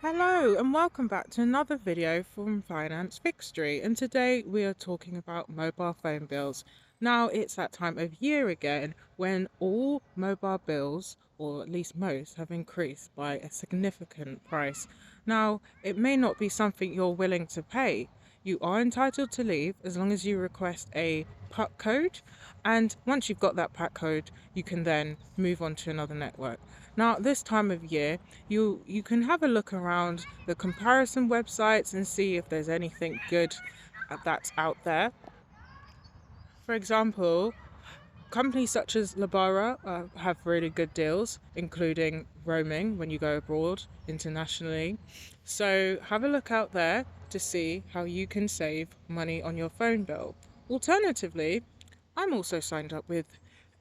Hello and welcome back to another video from Finance Fixtory, and today we are talking about mobile phone bills. Now it's that time of year again when all mobile bills, or at least most, have increased by a significant price. Now it may not be something you're willing to pay. You are entitled to leave as long as you request a PUC code, and once you've got that PUC code you can then move on to another network. Now this time of year you can have a look around the comparison websites and see if there's anything good that's out there. For example, companies such as Lebara have really good deals, including roaming when you go abroad internationally. So have a look out there to see how you can save money on your phone bill. Alternatively, I'm also signed up with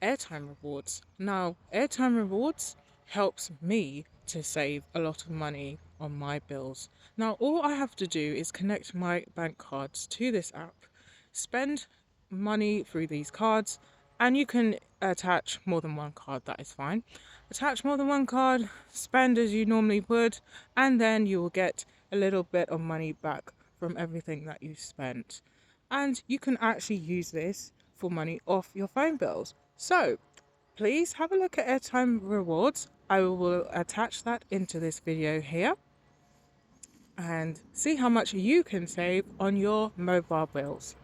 Airtime Rewards. Now, Airtime Rewards helps me to save a lot of money on my bills. Now, all I have to do is connect my bank cards to this app, spend money through these cards, and you can attach more than one card, that is fine. Attach more than one card, spend as you normally would, and then you will get a little bit of money back from everything that you spent. And you can actually use this for money off your phone bills. So please have a look at Airtime Rewards. I will attach that into this video here and see how much you can save on your mobile bills.